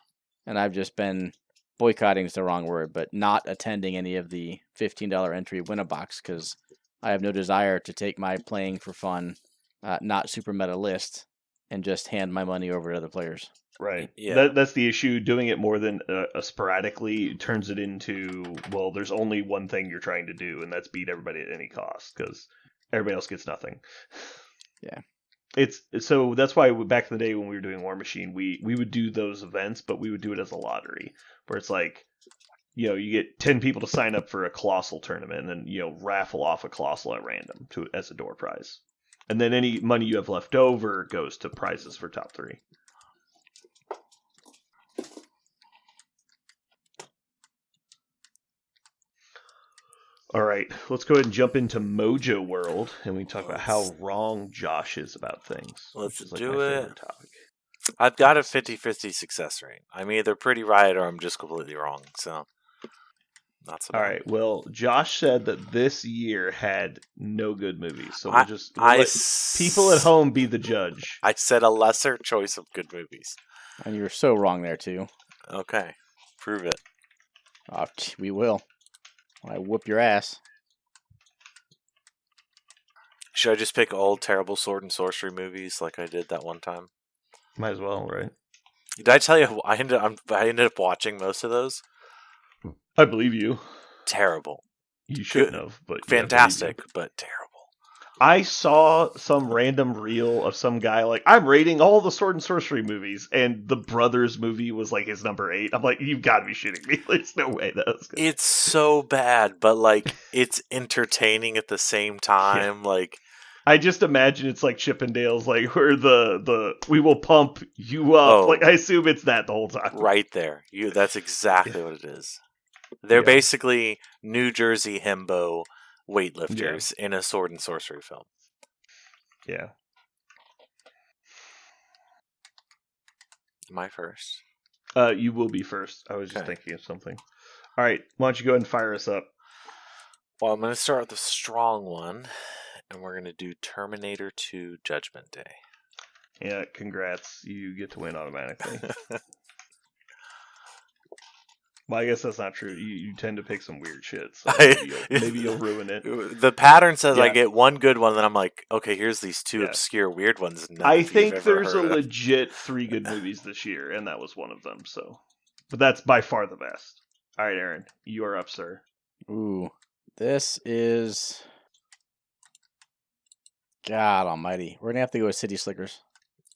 And I've just been boycotting is the wrong word, but not attending any of the $15 entry win-a-box because I have no desire to take my playing for fun, not super meta list and just hand my money over to other players. Right. Yeah. That's the issue. Doing it more than sporadically turns it into, well, there's only one thing you're trying to do, and that's beat everybody at any cost because everybody else gets nothing. Yeah. It's so that's why back in the day when we were doing War Machine, we would do those events, but we would do it as a lottery where it's like, you get 10 people to sign up for a colossal tournament and then, raffle off a colossal at random as a door prize. And then any money you have left over goes to prizes for top 3. All right, let's go ahead and jump into Mojo World, and we talk about how wrong Josh is about things. Let's which is like do my it. favorite topic. I've got a 50-50 success rate. I'm either pretty right or I'm just completely wrong. So, not so bad. All right, well, Josh said that this year had no good movies, so we'll let people at home be the judge. I said a lesser choice of good movies. And you're so wrong there, too. Okay, prove it. We will. I whoop your ass. Should I just pick old terrible sword and sorcery movies like I did that one time? Might as well, right? Did I tell you I ended up watching most of those? I believe you. Terrible. You shouldn't have, but Fantastic, but terrible. I saw some random reel of some guy like, I'm rating all the sword and sorcery movies, and the Brothers movie was like his number 8. I'm like, you've got to be shitting me. There's no way that's good. It's so bad, but like it's entertaining at the same time. Yeah. Like I just imagine it's like Chippendales, like where the we will pump you up. Like I assume it's that the whole time. Right there. That's exactly what it is. They're basically New Jersey himbo weightlifters in a sword and sorcery film. Yeah. Am I first? You will be first. I was just thinking of something. All right, why don't you go ahead and fire us up? Well, I'm going to start with the strong one, and we're going to do Terminator 2 Judgment Day. Yeah, congrats. You get to win automatically. Well, I guess that's not true. You tend to pick some weird shit, so maybe you'll ruin it. The pattern says I get one good one, then I'm like, okay, here's these 2 obscure weird ones. I think there's a legit 3 good movies this year, and that was one of them. So, but that's by far the best. All right, Aaron, you are up, sir. Ooh, this is God Almighty. We're gonna have to go with City Slickers.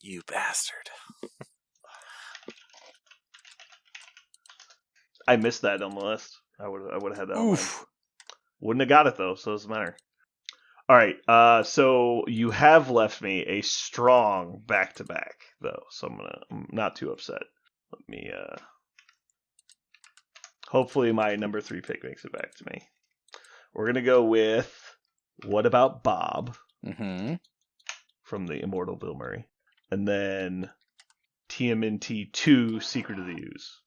You bastard. I missed that on the list. I would have had that on mine. Wouldn't have got it though, so it doesn't matter. All right, so you have left me a strong back-to-back though, so I'm not too upset. Let me hopefully my number 3 pick makes it back to me. We're gonna go with What About Bob? From the immortal Bill Murray, and then TMNT 2 Secret of the Ooze.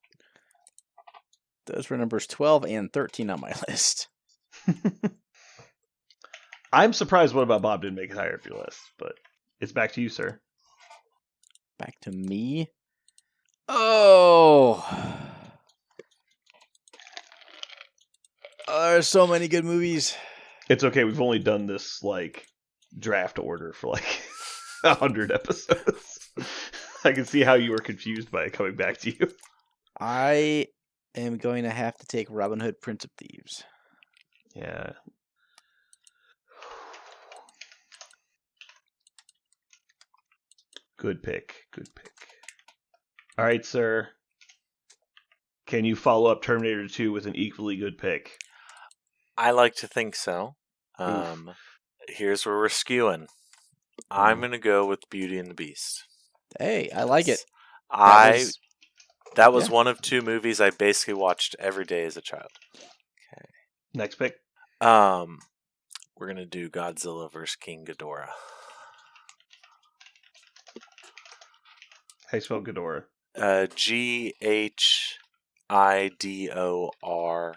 Those were numbers 12 and 13 on my list. I'm surprised What About Bob didn't make it higher up your list, but it's back to you, sir. Back to me? Oh, there's so many good movies. It's okay. We've only done this like draft order for like 100 episodes. I can see how you were confused by it coming back to you. I am going to have to take Robin Hood, Prince of Thieves. Yeah. Good pick. Good pick. All right, sir. Can you follow up Terminator 2 with an equally good pick? I like to think so. Here's where we're skewing. I'm going to go with Beauty and the Beast. Hey, I like it. That was one of 2 movies I basically watched every day as a child. Okay. Next pick. We're going to do Godzilla vs. King Ghidorah. How you spell Ghidorah? Ghidorah. Ghidorah.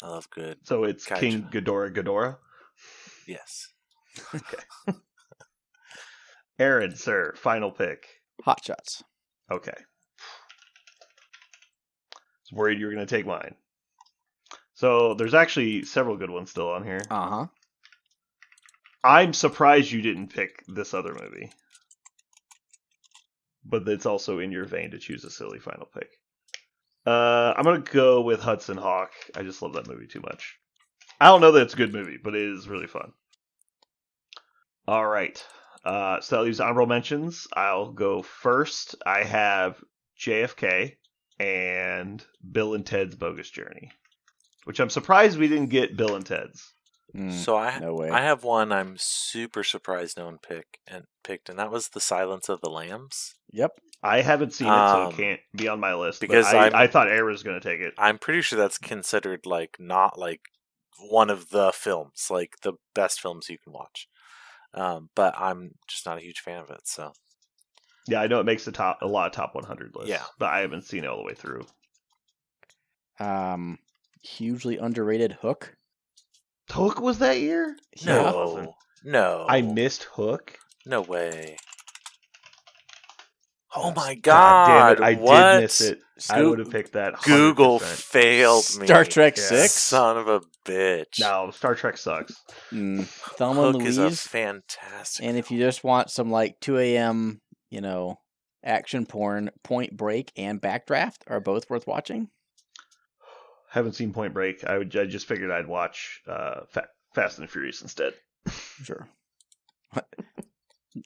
I love good. So it's Kaiju. King Ghidorah. Yes. Okay. Aaron, sir, final pick. Hot Shots. Okay. I was worried you were going to take mine. So there's actually several good ones still on here. Uh-huh. I'm surprised you didn't pick this other movie. But it's also in your vein to choose a silly final pick. I'm going to go with Hudson Hawk. I just love that movie too much. I don't know that it's a good movie, but it is really fun. All right. So that leaves honorable mentions. I'll go first. I have JFK and Bill and Ted's Bogus Journey, which I'm surprised we didn't get Bill and Ted's. So no way. I have one I'm super surprised no one picked, and that was The Silence of the Lambs. Yep. I haven't seen it, so it can't be on my list. Because I thought Aaron was going to take it. I'm pretty sure that's considered like not like one of the films, like the best films you can watch. But I'm just not a huge fan of it. So Yeah, I know it makes a lot of top 100 lists. Yeah. But I haven't seen it all the way through. Hugely underrated Hook. Hook was that year? Yeah. it wasn't. No, I missed Hook. no way. Oh my God damn god! it! I what? did miss it. I would have picked that. 100%. Google failed me. Star Trek Yeah. 6. Son of a bitch. No, Star Trek sucks. Thelma and Hook is a Louise. fantastic. And if you just want some like 2 a.m., action porn, Point Break and Backdraft are both worth watching. Haven't seen Point Break. I just figured I'd watch Fast and Furious instead. Sure.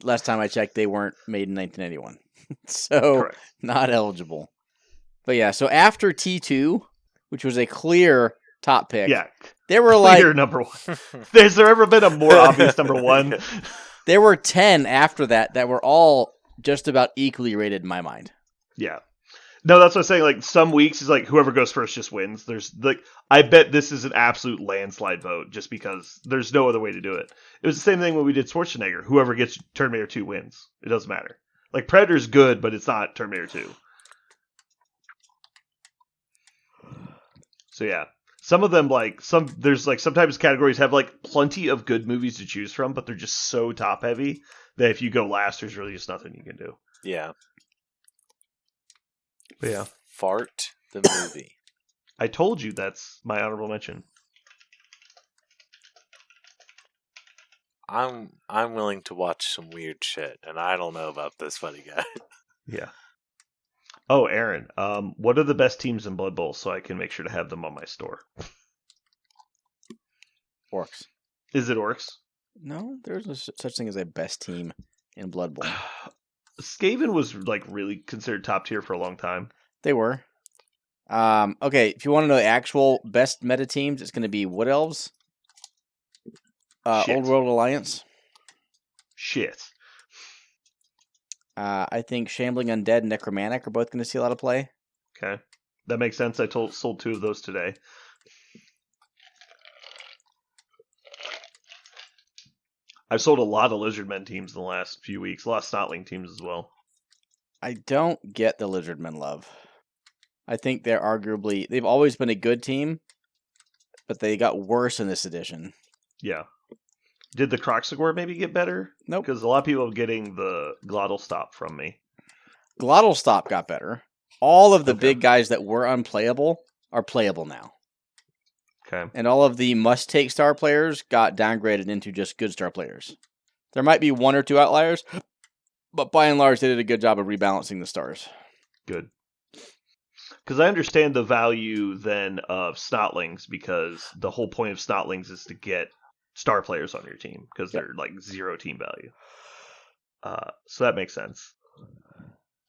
Last time I checked, they weren't made in 1991. So Correct. not eligible. But yeah, so after T2, which was a clear top pick, Yeah, there were clear like number one. Has there ever been a more obvious number one? there were 10 after that were all just about equally rated in my mind. Yeah. No, that's what I'm saying. Like some weeks is like whoever goes first just wins. There's like I bet this is an absolute landslide vote just because there's no other way to do it. It was the same thing when we did Schwarzenegger. Whoever gets Terminator 2 wins. It doesn't matter. Like Predator's good, but it's not Terminator 2. So yeah. Some of them there's like sometimes categories have like plenty of good movies to choose from, but they're just so top heavy that if you go last, there's really just nothing you can do. Yeah. But yeah. Fart the movie. I told you that's my honorable mention. I'm willing to watch some weird shit, and I don't know about this funny guy. Yeah. Oh, Aaron, what are the best teams in Blood Bowl so I can make sure to have them on my store? Orcs. Is it Orcs? No, there's no such thing as a best team in Blood Bowl. Skaven was like really considered top tier for a long time. They were. Okay, if you want to know the actual best meta teams, it's going to be Wood Elves, Shit. Old World Alliance. Shit. I think Shambling Undead and Necromantic are both going to see a lot of play. Okay. That makes sense. I sold 2 of those today. I've sold a lot of Lizardmen teams in the last few weeks. A lot of Snotling teams as well. I don't get the Lizardmen love. I think they've always been a good team, but they got worse in this edition. Yeah. Did the Croxagore maybe get better? Nope. Because a lot of people are getting the Glottal Stop from me. Glottal Stop got better. All of the Okay. big guys that were unplayable are playable now. Okay. And all of the must-take star players got downgraded into just good star players. There might be 1 or 2 outliers, but by and large, they did a good job of rebalancing the stars. Good. Because I understand the value then of Snotlings, because the whole point of Snotlings is to get star players on your team, because they're like 0 team value. So that makes sense.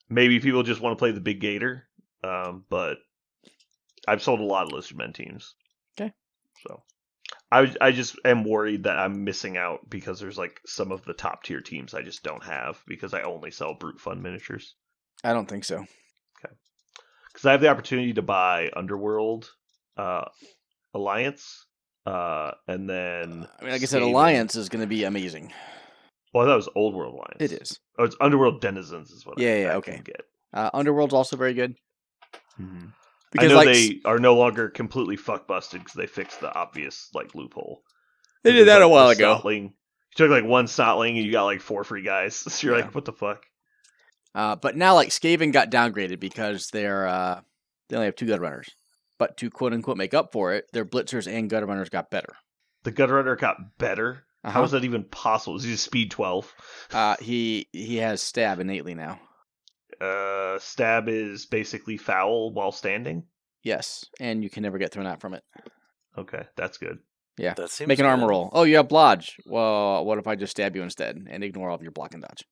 Maybe people just want to play the big gator, but I've sold a lot of Lizardmen teams. Okay. So I just am worried that I'm missing out because there's like some of the top tier teams I just don't have because I only sell Brute Fun miniatures. I don't think so. Because I have the opportunity to buy Underworld Alliance, and then like I said, Skaven. Alliance is going to be amazing. Well, that was Old World Alliance. It is. Oh, it's Underworld Denizens is what I Yeah, can okay. get. Underworld's also very good. Mm-hmm. I know they are no longer completely fuck busted because they fixed the obvious like loophole. they did that like, a while ago. Snotling. You took like one Snotling and you got like 4 free guys. So you're like, what the fuck? But now like Skaven got downgraded because they only have 2 gut runners. But to quote unquote make up for it, their blitzers and gut runners got better. The gut runner got better. Uh-huh. How is that even possible? Is he speed 12? He has stab innately now. Stab is basically foul while standing. Yes, and you can never get thrown out from it. Okay, that's good. Yeah, That seems make an armor good. roll. Oh, you have blodge. Well, what if I just stab you instead and ignore all of your block and dodge?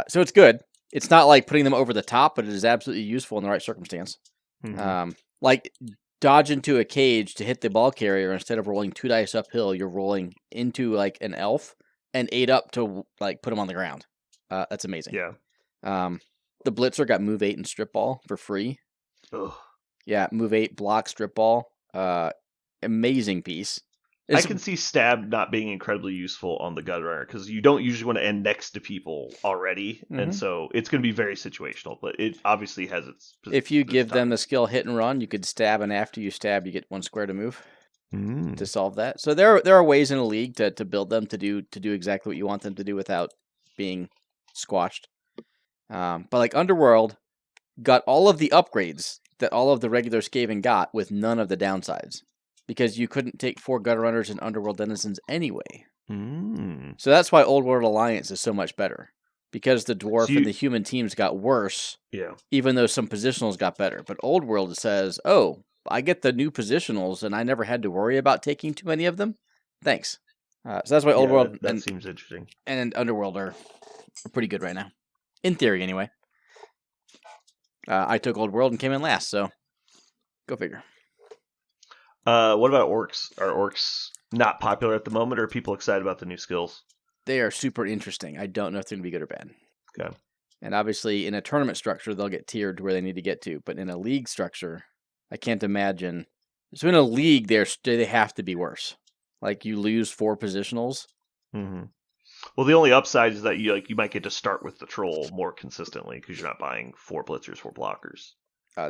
So it's good. It's not like putting them over the top, but it is absolutely useful in the right circumstance. Mhm. Like dodge into a cage to hit the ball carrier instead of rolling 2 dice uphill, you're rolling into like an elf and 8 up to like put them on the ground. That's amazing. Yeah. The blitzer got move 8 and strip ball for free. Ugh. Yeah, move 8, block, strip ball. Amazing piece. I can see stab not being incredibly useful on the gut runner because you don't usually want to end next to people already, and so it's going to be very situational. But it obviously has its. If you give them the skill hit and run, you could stab, and after you stab, you get 1 square to move to solve that. So there are ways in a league to build them to do exactly what you want them to do without being squashed. But like Underworld got all of the upgrades that all of the regular Skaven got with none of the downsides. Because you couldn't take 4 gutter runners and Underworld denizens anyway. So that's why Old World Alliance is so much better. Because the dwarf and the human teams got worse, even though some positionals got better. But Old World says, oh, I get the new positionals and I never had to worry about taking too many of them. Thanks. So that's why Old World that seems interesting. And Underworld are pretty good right now. In theory, anyway. I took Old World and came in last, so go figure. What about orcs? Are orcs not popular at the moment, or are people excited about the new skills? They are super interesting. I don't know if they're going to be good or bad. Okay. And obviously, in a tournament structure, they'll get tiered to where they need to get to. But in a league structure, I can't imagine. So in a league, they have to be worse. Like you lose 4 positionals. Mm-hmm. Well, the only upside is that you might get to start with the troll more consistently because you're not buying 4 blitzers, 4 blockers.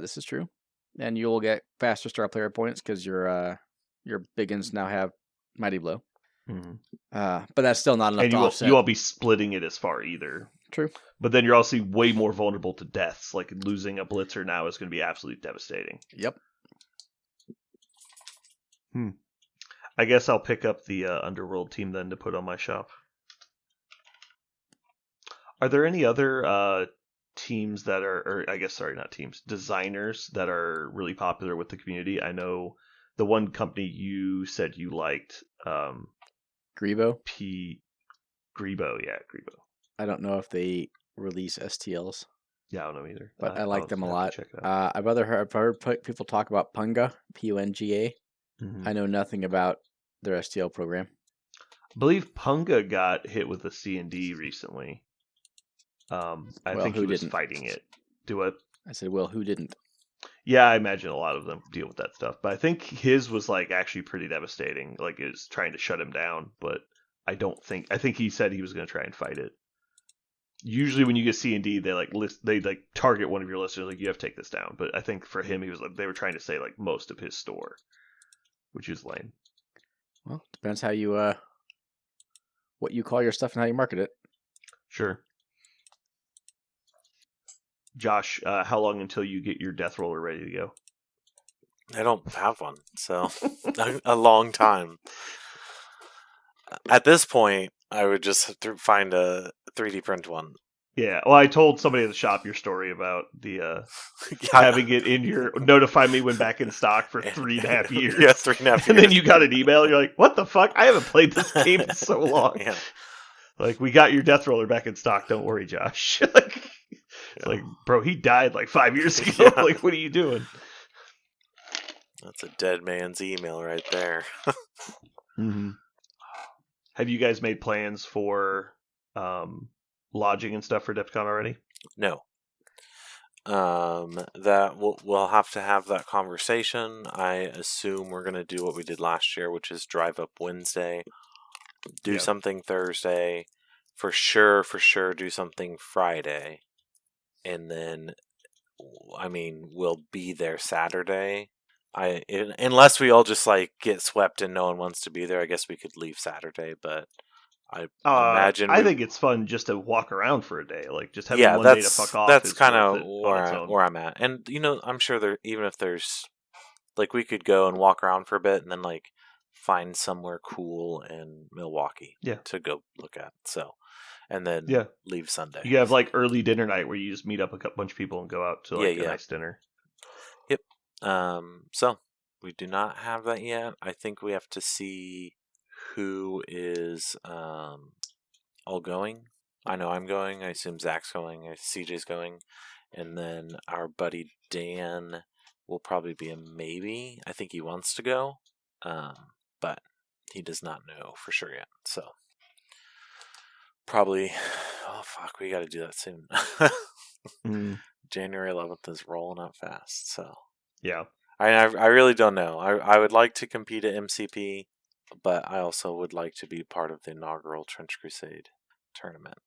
This is true. And you'll get faster star player points because your biggins now have Mighty Blow. Mm-hmm. But that's still not enough and to offset. You won't be splitting it as far either. True. But then you're also way more vulnerable to deaths. Like losing a blitzer now is going to be absolutely devastating. Yep. I guess I'll pick up the Underworld team then to put on my shop. Are there any other teams that designers that are really popular with the community? I know the one company you said you liked, Grebo? Grebo, yeah, Grebo. I don't know if they release STLs. Yeah, I don't know either. But I like them a lot. I've heard people talk about Punga, Punga. I know nothing about their STL program. I believe Punga got hit with a C&D recently. I think he was fighting it. Do what? I said, well, who didn't? Yeah, I imagine a lot of them deal with that stuff. But I think his was like actually pretty devastating. Like it was trying to shut him down, but I think he said he was going to try and fight it. Usually when you get C&D, they target one of your listeners, like you have to take this down. But I think for him, they were trying to say like most of his store, which is lame. Well, depends how you what you call your stuff and how you market it. Sure. Josh, how long until you get your death roller ready to go? I don't have one, so a long time. At this point, I would just find a 3D print one. Yeah, well, I told somebody at the shop your story about the having it in your notify me when back in stock for 3.5 years. Yeah, 3.5 years. And then you got an email. You're like, what the fuck? I haven't played this game in so long. Yeah. Like, we got your death roller back in stock. Don't worry, Josh. Like, bro, he died like 5 years ago. Yeah. Like, what are you doing? That's a dead man's email right there. Mm-hmm. Have you guys made plans for lodging and stuff for DEFCON already? No. That we'll have to have that conversation. I assume we're gonna do what we did last year, which is drive up Wednesday, do something Thursday, for sure do something Friday, and then I mean, we'll be there Saturday. Unless we all just like get swept and no one wants to be there, I guess we could leave Saturday. But I imagine I think it's fun just to walk around for a day. Like just having yeah, one day to fuck off. that's is kind worth of it on its own. where I'm at. And I'm sure there, even if there's like we could go and walk around for a bit and then like find somewhere cool in Milwaukee to go look at. So, and then leave Sunday. You have like early dinner night where you just meet up a bunch of people and go out to like a nice dinner. Yep. So we do not have that yet. I think we have to see who is all going. I know I'm going. I assume Zach's going. CJ's going. And then our buddy Dan will probably be a maybe. I think he wants to go. But he does not know for sure yet. So probably, oh fuck, we got to do that soon. January 11th is rolling up fast. So yeah, I really don't know. I would like to compete at MCP, but I also would like to be part of the inaugural Trench Crusade tournament.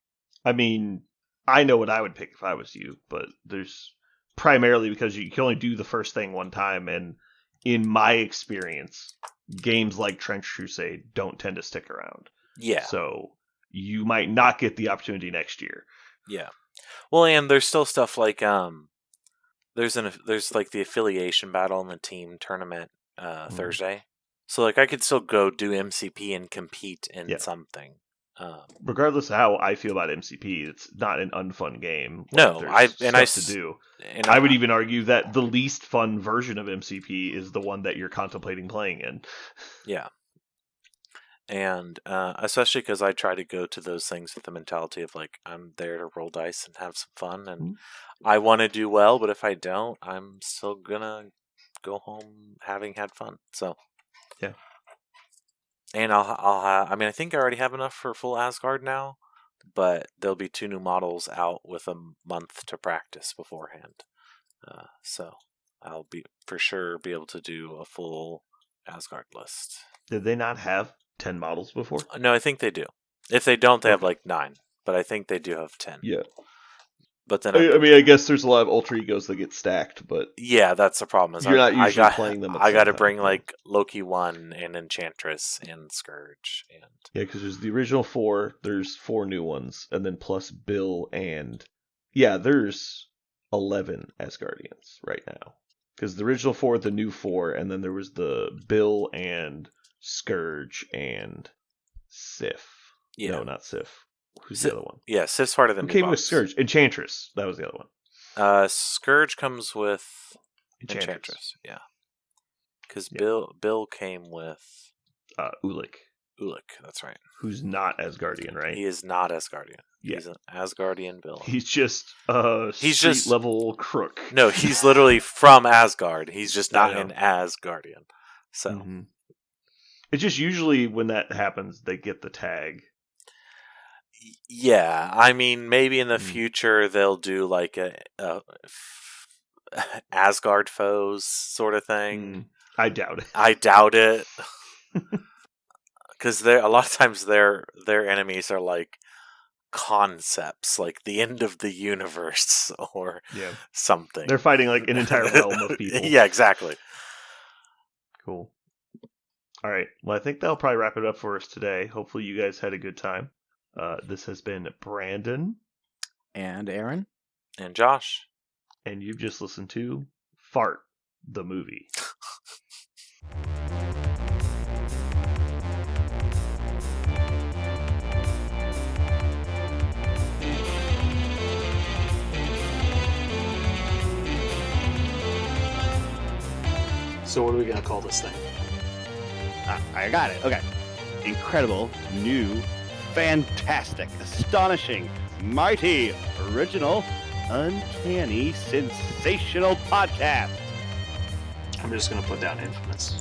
I mean, I know what I would pick if I was you, but there's primarily because you can only do the first thing one time, and in my experience, games like Trench Crusade don't tend to stick around. Yeah. So you might not get the opportunity next year. Yeah. Well, and there's still stuff like there's like the affiliation battle in the team tournament Thursday. So like I could still go do MCP and compete in something. Regardless of how I feel about MCP, it's not an unfun game. No, to do. And I would even argue that the least fun version of MCP is the one that you're contemplating playing in. Yeah. And especially because I try to go to those things with the mentality of like, I'm there to roll dice and have some fun. And I want to do well, but if I don't, I'm still going to go home having had fun. So, yeah. And I'll have, I mean, I think I already have enough for full Asgard now, but there'll be 2 new models out with a month to practice beforehand. So I'll for sure be able to do a full Asgard list. Did they not have 10 models before? No, I think they do. If they don't, they have like 9, but I think they do have 10. Yeah. But then I mean, I guess there's a lot of Ultra Egos that get stacked, but yeah, that's the problem. Is you're not usually playing them. I got to bring like Loki 1 and Enchantress and Scourge and because there's the original 4. There's 4 new ones, and then plus Bill and there's 11 Asgardians right now. Because the original 4, the new 4, and then there was the Bill and Scourge and Sif. Yeah. No, not Sif. Who's the other one? Yeah, Sif's part of the new came box. with Scourge? Enchantress. That was the other one. Scourge comes with Enchantress. Yeah. Because Bill came with Ulik. Ulik, that's right. Who's not Asgardian, right? He is not Asgardian. Yeah. He's an Asgardian villain. He's just street level crook. No, he's literally from Asgard. He's just not an Asgardian. So it's just usually when that happens, they get the tag. Yeah, I mean, maybe in the future they'll do like a Asgard foes sort of thing. I doubt it. Because a lot of times their enemies are like concepts, like the end of the universe or something. They're fighting like an entire realm of people. Yeah, exactly. Cool. All right. Well, I think that'll probably wrap it up for us today. Hopefully you guys had a good time. This has been Brandon. And Aaron. And Josh. And you've just listened to Fart, the movie. So what are we going to call this thing? I got it. Okay. Incredible, new, fantastic, astonishing, mighty, original, uncanny, sensational podcast. I'm just going to put down infamous.